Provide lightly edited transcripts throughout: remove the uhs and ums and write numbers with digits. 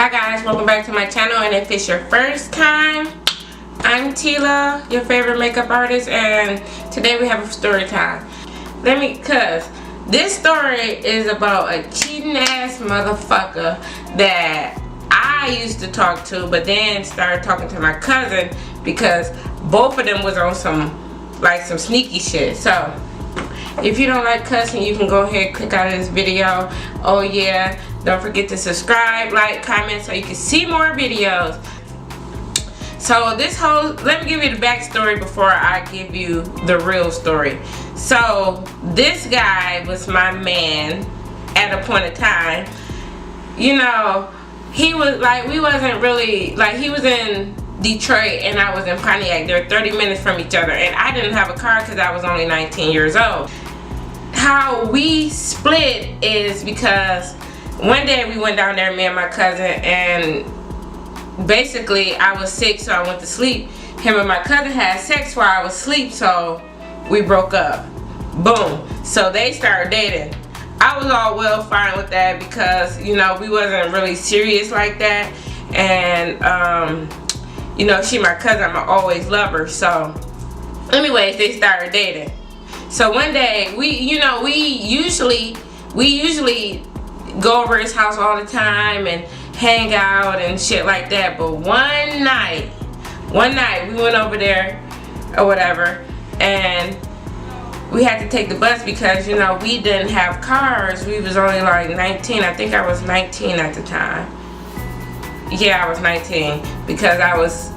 Hi guys, welcome back to my channel, and if it's your first time, I'm Tila, your favorite makeup artist, and today we have a story time. Cause this story is about a cheating ass motherfucker that I used to talk to, but then started talking to my cousin because both of them was on some sneaky shit. So if you don't like cussing, you can go ahead and click out of this video. Oh yeah, don't forget to subscribe, like, comment so you can see more videos. So let me give you the backstory before I give you the real story. So this guy was my man at a point in time. You know, he was we wasn't really, he was in Detroit and I was in Pontiac. They're 30 minutes from each other, and I didn't have a car because I was only 19 years old. How we split is because one day we went down there, me and my cousin, and basically I was sick, so I went to sleep. Him and my cousin had sex while I was asleep, so we broke up. Boom. So they started dating. I was all well fine with that because, you know, we wasn't really serious like that. And you know, she my cousin, I'ma always love her. So anyways, they started dating. So one day we usually go over his house all the time and hang out and shit like that. But one night we went over there or whatever, and we had to take the bus because, you know, we didn't have cars. We was only like 19. I think I was 19 at the time. Yeah, I was 19 because I was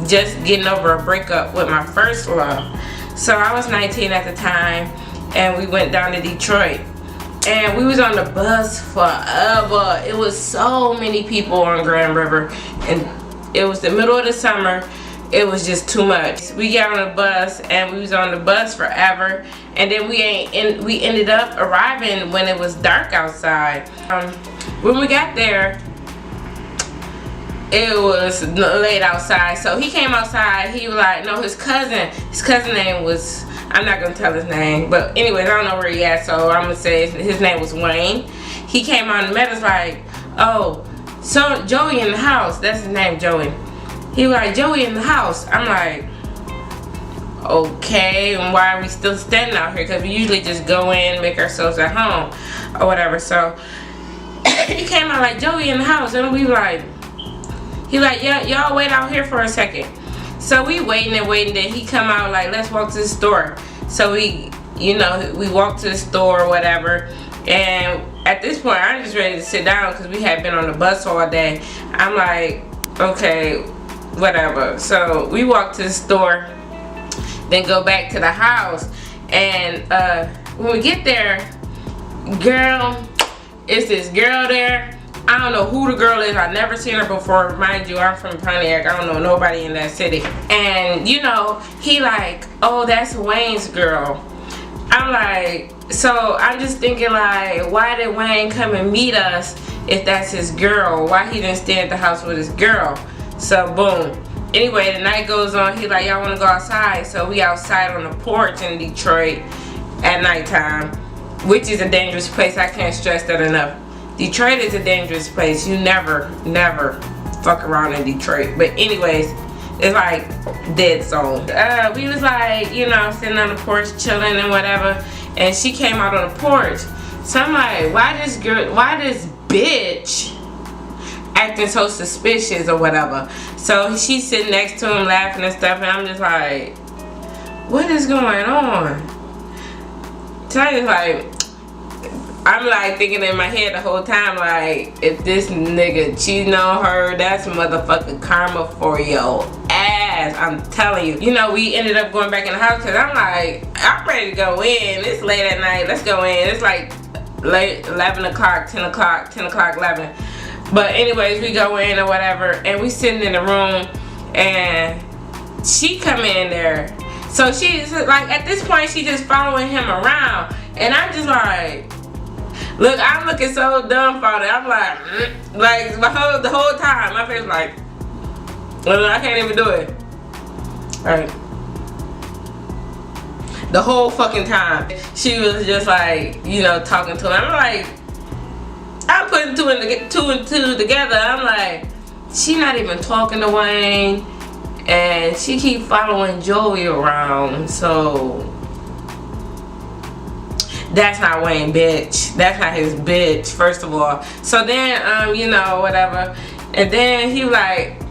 just getting over a breakup with my first love. So I was 19 at the time, and we went down to Detroit. And we was on the bus forever. It was so many people on Grand River, and it was the middle of the summer. It was just too much. We got on the bus, and we was on the bus forever, and then we ended up arriving when it was dark outside. When we got there, it was late outside. So he came outside. He was like, no, his cousin name was, I'm not gonna tell his name, but anyways, I don't know where he at, so I'm gonna say his name was Wayne. He came out and met us like, oh, so Joey in the house. That's his name, Joey. He was like, Joey in the house. I'm like, okay, and why are we still standing out here? Because we usually just go in, make ourselves at home or whatever. So he came out like, Joey in the house, and we like, he like, yeah, y'all wait out here for a second. So we waiting, then he come out like, let's walk to the store. So we walked to the store or whatever, and at this point I'm just ready to sit down because we had been on the bus all day. I'm like, okay, whatever. So we walked to the store, then go back to the house, and when we get there, girl, it's this girl there. I don't know who the girl is. I've never seen her before. Mind you, I'm from Pontiac. I don't know nobody in that city. And, you know, he like, oh, that's Wayne's girl. I'm like, so I'm just thinking like, why did Wayne come and meet us if that's his girl? Why he didn't stay at the house with his girl? So, boom. Anyway, the night goes on. He like, y'all want to go outside? So we outside on the porch in Detroit at nighttime, which is a dangerous place. I can't stress that enough. Detroit is a dangerous place. You never fuck around in Detroit. But anyways, it's like dead zone. We was like, you know, sitting on the porch chilling and whatever, and she came out on the porch. So I'm like, why this bitch acting so suspicious or whatever? So she's sitting next to him laughing and stuff, and I'm just like, what is going on? So I just like, I'm like thinking in my head the whole time, like, if this nigga cheating on her, that's motherfucking karma for your ass. I'm telling you. You know, we ended up going back in the house because I'm like, I'm ready to go in. It's late at night. Let's go in. It's like late, 11 o'clock, 10 o'clock, 11. But anyways, we go in or whatever, and we sitting in the room, and she come in there. So she's like, at this point, she just following him around, and I'm just like, look, I'm looking so dumbfounded. I'm like the whole time, my face like, well, I can't even do it. Alright. The whole fucking time, she was just like, you know, talking to him. I'm like, I'm putting two and two together. I'm like, she not even talking to Wayne, and she keep following Joey around. So that's not Wayne, bitch. That's not his bitch, first of all. So then, you know, whatever. And then he like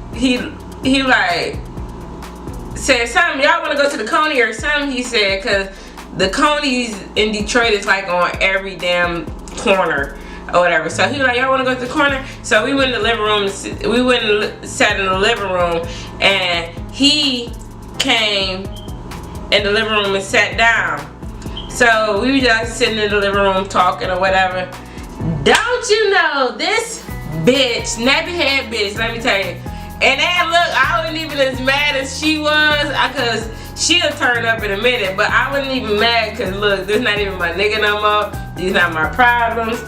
said something. Y'all want to go to the Coney or something? He said, cause the Coney's in Detroit is like on every damn corner or whatever. So he was like, y'all want to go to the corner? So we went in the living room. We went and sat in the living room, and he came in the living room and sat down. So we were just sitting in the living room talking or whatever. Don't you know this bitch, nappy head bitch, let me tell you. And then look, I wasn't even as mad as she was, cause she'll turn up in a minute, but I wasn't even mad, cause look, this not even my nigga no more. These not my problems.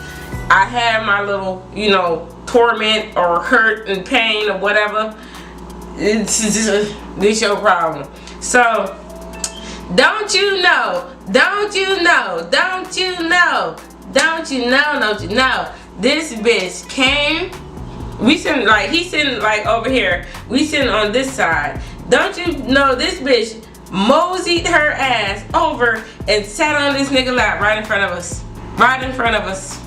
I had my little, you know, torment or hurt and pain or whatever. It's just, this your problem. So don't you know, don't you know, don't you know, don't you know, don't you know, this bitch came. We sitting like, he sitting like over here, we sitting on this side. Don't you know this bitch moseyed her ass over and sat on this nigga lap right in front of us, right in front of us,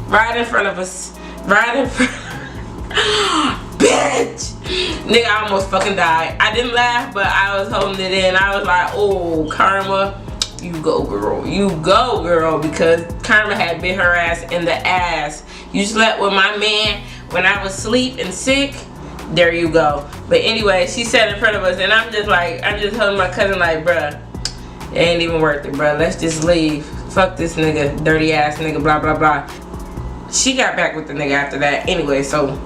right in front of us, right in front bitch. Nigga, I almost fucking died. I didn't laugh, but I was holding it in. I was like, oh, Karma, you go girl, you go girl, because Karma had bit her ass in the ass. You slept with my man when I was asleep and sick. There you go. But anyway, she sat in front of us, and I'm just like, I'm just holding my cousin like, bruh, it ain't even worth it, bruh. Let's just leave. Fuck this nigga, dirty ass nigga, blah blah blah. She got back with the nigga after that. Anyway, so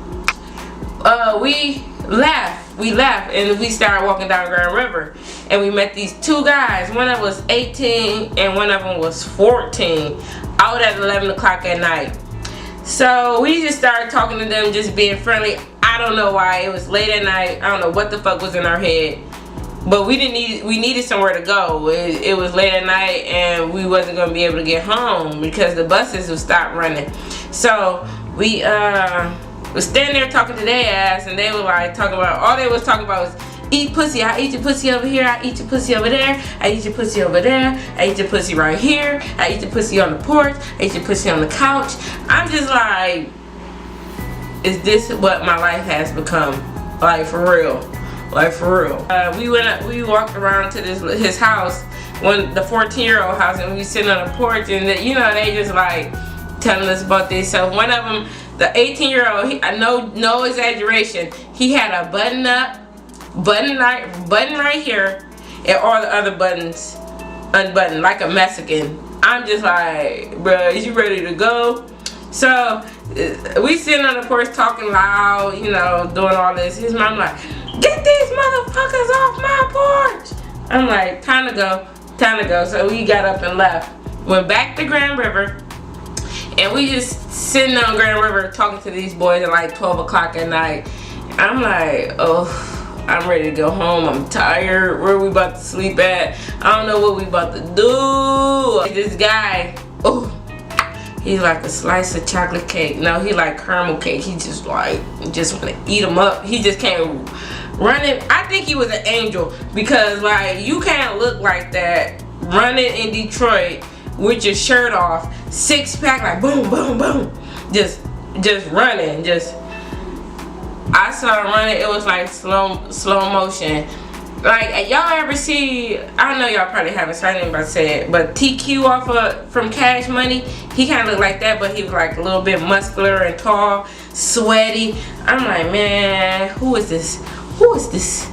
we left, and we started walking down Grand River, and we met these two guys. One of them was 18, and one of them was 14. Out at 11 o'clock at night. So we just started talking to them, just being friendly. I don't know why. It was late at night. I don't know what the fuck was in our head, but we needed somewhere to go. It was late at night, and we wasn't gonna be able to get home because the buses would stop running. So we was standing there talking to their ass, and they were like talking about, all they was talking about was eat pussy. I eat your pussy over here. I eat your pussy over there. I eat your pussy over there. I eat your pussy right here. I eat your pussy on the porch. I eat your pussy on the couch. I'm just like, is this what my life has become? Like for real, like for real. We walked around to his house, the 14-year-old house, and we sitting on the porch, and you know, they just like telling us about this. So one of them, the 18-year-old, no exaggeration, he had a button right here, and all the other buttons unbuttoned like a Mexican. I'm just like, bruh, is you ready to go? So we sitting on the porch talking loud, you know, doing all this. His mom like, get these motherfuckers off my porch. I'm like, time to go, time to go. So we got up and left, went back to Grand River, and we just sitting on Grand River talking to these boys at like 12 o'clock at night. I'm like, oh, I'm ready to go home. I'm tired. Where we about to sleep at? I don't know what we about to do. This guy, oh, he's like a slice of chocolate cake. No, he like caramel cake. He just like, just want to eat him up. He just came running. I think he was an angel, because like, you can't look like that running in Detroit with your shirt off, 6-pack, like boom, boom, boom, just running, just. I saw him running. It was like slow motion. Like, y'all ever see? I know y'all probably haven't. So I ain't about to say it, but TQ off from Cash Money, he kind of looked like that, but he was like a little bit muscular and tall, sweaty. I'm like, man, who is this? Who is this?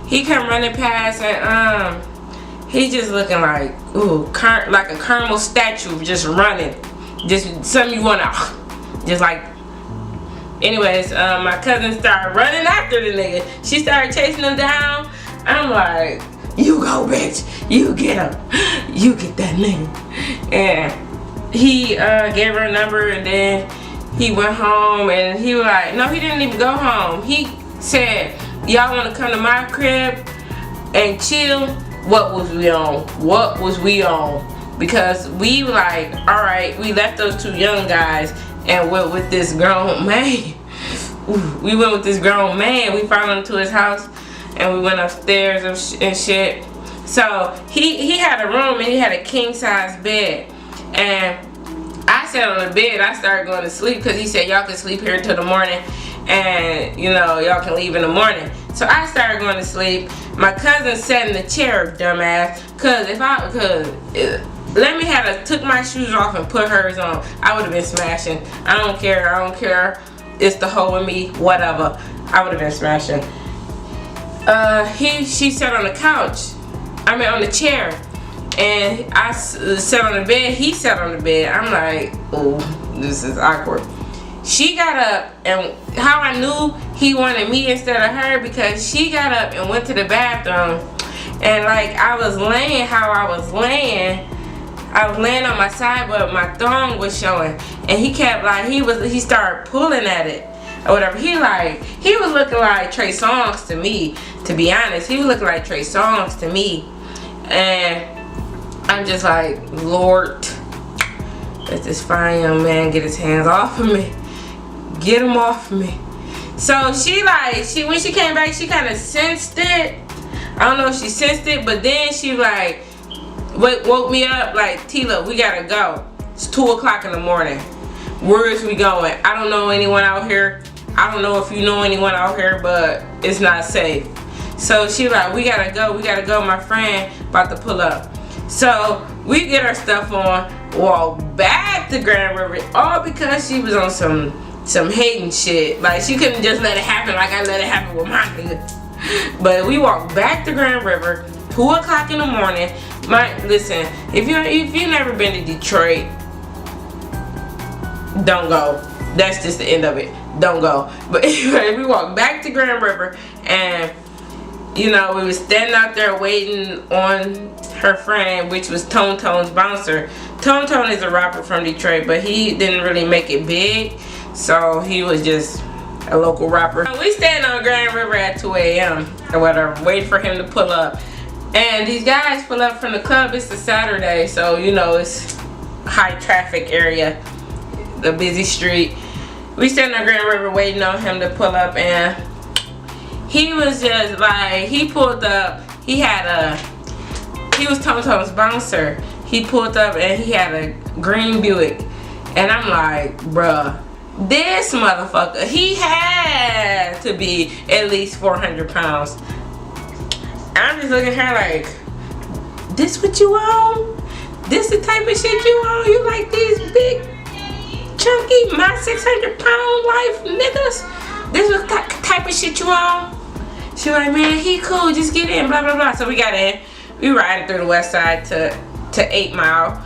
He come running past, and he just looking like, ooh, like a caramel statue, just running, just something you wanna, just like. Anyways, my cousin started running after the nigga. She started chasing him down. I'm like, you go, bitch. You get him. You get that nigga. And he gave her a number, and then he went home, and he was like, no, he didn't even go home. He said, y'all want to come to my crib and chill? What was we on? What was we on? Because we were like, all right, we left those two young guys. and went with this grown man. We went with this grown man. We followed him to his house, and we went upstairs and shit. So he had a room, and he had a king size bed, and I sat on the bed. I started going to sleep because he said y'all can sleep here until the morning, and you know y'all can leave in the morning. So I started going to sleep. My cousin sat in the chair, dumbass. Cause let me have took my shoes off and put hers on, I would have been smashing. I don't care. It's the hoe in me, whatever. I would have been smashing. She sat on the couch. I mean on the chair. And I sat on the bed. He sat on the bed. I'm like, oh, this is awkward. She got up, and how I knew he wanted me instead of her, because she got up and went to the bathroom, and like I was laying how I was laying on my side, but my thong was showing, and he kept like he started pulling at it or whatever. He was looking like Trey Songz to me, to be honest. He was looking like Trey Songz to me, and I'm just like, Lord, let this fine young man get his hands off of me. Get him off of me. So when she came back, she kind of sensed it. I don't know if she sensed it, but then she like woke me up like, Tila, we gotta go. It's 2 o'clock in the morning. Where is we going? I don't know anyone out here. I don't know if you know anyone out here, but it's not safe. So she like, we gotta go. My friend about to pull up. So we get our stuff on, walk back to Grand River, all because she was on some hating shit. Like she couldn't just let it happen like I let it happen with my nigga. But we walked back to Grand River, 2 o'clock in the morning. Listen, if you never been to Detroit, don't go. That's just the end of it. Don't go. But anyway, we walked back to Grand River, and you know, we was standing out there waiting on her friend, which was Tone Tone's bouncer. Tone Tone is a rapper from Detroit, but he didn't really make it big, so he was just a local rapper. We standing on Grand River at 2 a.m. or whatever, waiting for him to pull up. And these guys pull up from the club. It's a Saturday, so you know it's high traffic area, the busy street. We standing on Grand River waiting on him to pull up, and he was just like, he pulled up. He was Tone Tone's bouncer. He pulled up and he had a green Buick, and I'm like, bruh, this motherfucker, he had to be at least 400 pounds. I'm just looking at her like, this what you on? This the type of shit you on? You like these big, chunky, my 600-pound life niggas? This was the type of shit you on? She was like, man, he cool, just get in, blah, blah, blah. So we got in. We riding through the west side to 8 Mile.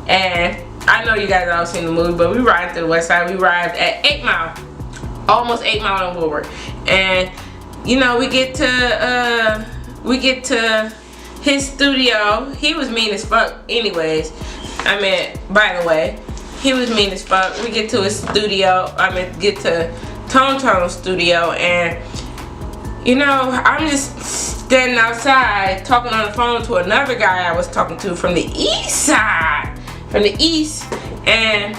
And I know you guys all seen the movie, but we riding through the west side. We arrived at 8 Mile. Almost 8 Mile on Woodward. And, you know, we get to his studio. He was mean as fuck anyways. I mean, by the way, he was mean as fuck. We get to his studio. Get to Tone Tone's studio, and you know, I'm just standing outside talking on the phone to another guy I was talking to from the east side, and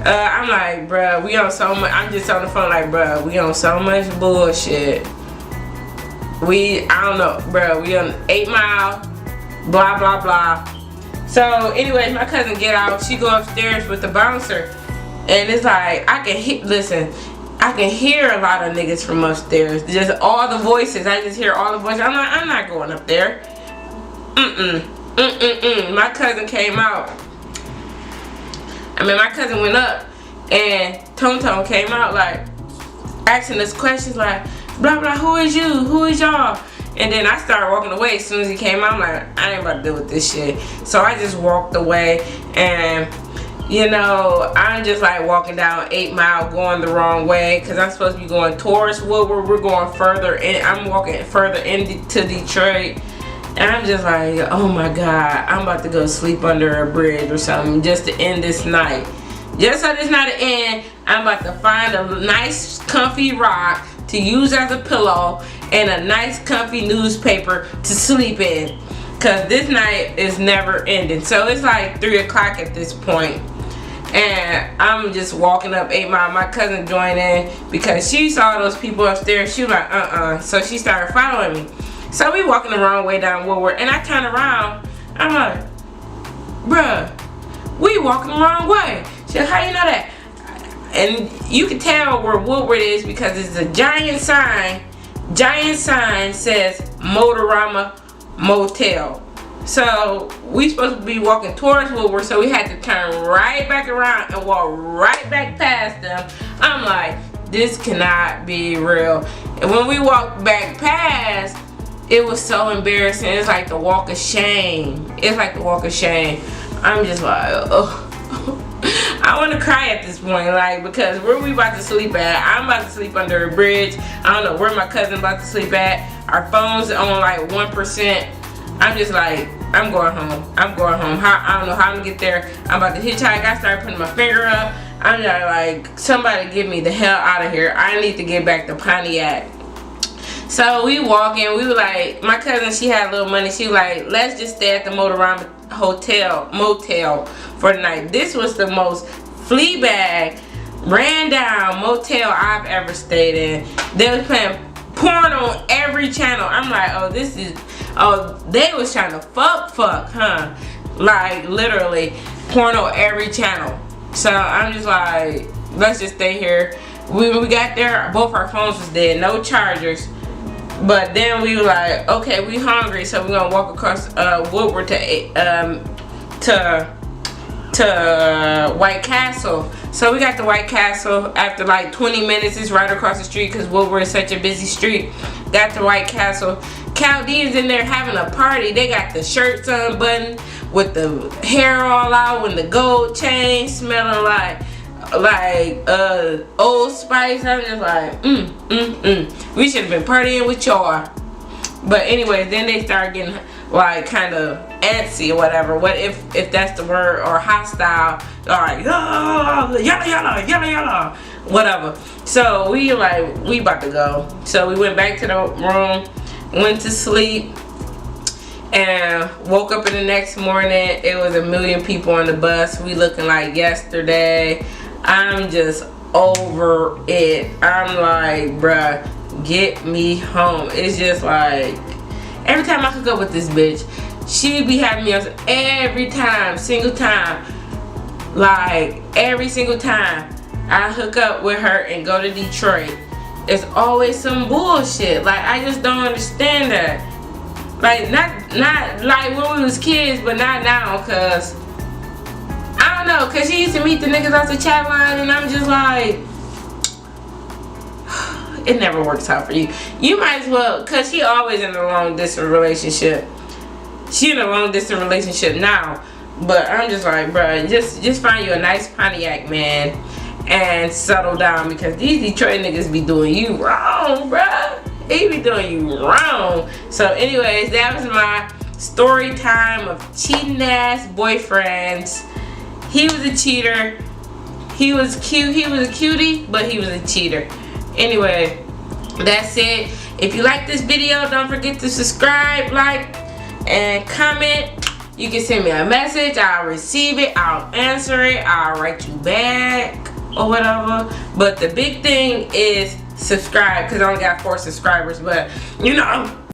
I'm like, bruh, we on so much. I'm just on the phone like, bruh, we on so much bullshit. I don't know, bruh, we on 8 Mile, blah blah blah. So anyways, my cousin get out. She go upstairs with the bouncer, and it's like I can hear a lot of niggas from upstairs. Just all the voices. I just hear all the voices. I'm not going up there. My cousin came out. My cousin went up, and Tone Tone came out like asking us questions like, blah blah, who is you? Who is y'all? And then I started walking away as soon as he came out. I'm like, I ain't about to deal with this shit. So I just walked away, and you know, I'm just like walking down 8 Mile going the wrong way because I'm supposed to be going towards Woodward. We're going further in. I'm walking further into Detroit, and I'm just like, oh my God, I'm about to go sleep under a bridge or something just to end this night. Just so this night to end, I'm about to find a nice comfy rock to use as a pillow and a nice comfy newspaper to sleep in, because this night is never ending. So it's like 3 o'clock at this point, And I'm just walking up 8 Mile. My cousin joined in because she saw those people upstairs. She was like, so she started following me. So we walking the wrong way down Woodward, and I turn around. I'm like, bruh, we walking the wrong way. She said, how you know that? And you can tell where Woodward is because it's a giant sign. Giant sign says Motorama Motel. So we supposed to be walking towards Woodward, so we had to turn right back around and walk right back past them. I'm like, this cannot be real. And when we walked back past, it was so embarrassing. It's like the walk of shame. It's like the walk of shame. I'm just like, oh. I want to cry at this point, like, because where we about to sleep at? I'm about to sleep under a bridge. I don't know where my cousin about to sleep at. Our phone's on like 1%. I'm just like, I'm going home. I'm going home. I don't know how I'm gonna get there. I'm about to hitchhike. I started putting my finger up. I'm just like, somebody get me the hell out of here. I need to get back to Pontiac. So we walking. We were like, my cousin, she had a little money. She was like, let's just stay at the Motorama motel for the night. This was the most Fleabag ran down motel I've ever stayed in. They was playing porn on every channel. I'm like, oh, this is, oh, they was trying to fuck, huh? Like literally porn on every channel. So I'm just like, let's just stay here. When we got there, both our phones was dead, no chargers. But then we were like, okay, we hungry, so we're gonna walk across Woodward to White Castle. So we got to White Castle after like 20 minutes. It's right across the street because Woodward is such a busy street. Got to White Castle. Chaldeans in there having a party. They got the shirts unbuttoned with the hair all out and the gold chain, smelling like Old Spice. I'm just like, we should have been partying with y'all. But anyway, then they start getting like kind of antsy or whatever. What if that's the word, or hostile? Like, oh, yalla, whatever. So we about to go. So we went back to the room, went to sleep, and woke up in the next morning. It was 1 million people on the bus. We looking like yesterday. I'm just over it. I'm like, bruh, get me home. It's just like, every time I hook up with this bitch, she be having me on every time, single time. Like, every single time I hook up with her and go to Detroit, it's always some bullshit. Like, I just don't understand that. Like, not like when we was kids, but not now, cause I don't know, cause she used to meet the niggas off the chat line, and I'm just like, it never works out for you. You might as well, cause she always in a long distance relationship. She in a long distance relationship now, but I'm just like, bruh, just find you a nice Pontiac man and settle down, because these Detroit niggas be doing you wrong, bruh. They be doing you wrong. So anyways, that was my story time of cheating ass boyfriends. He was a cheater. He was cute. He was a cutie, but he was a cheater. Anyway, that's it. If you like this video, don't forget to subscribe, like, and comment. You can send me a message. I'll receive it. I'll answer it. I'll write you back or whatever. But the big thing is subscribe, because I only got 4 subscribers. But you know,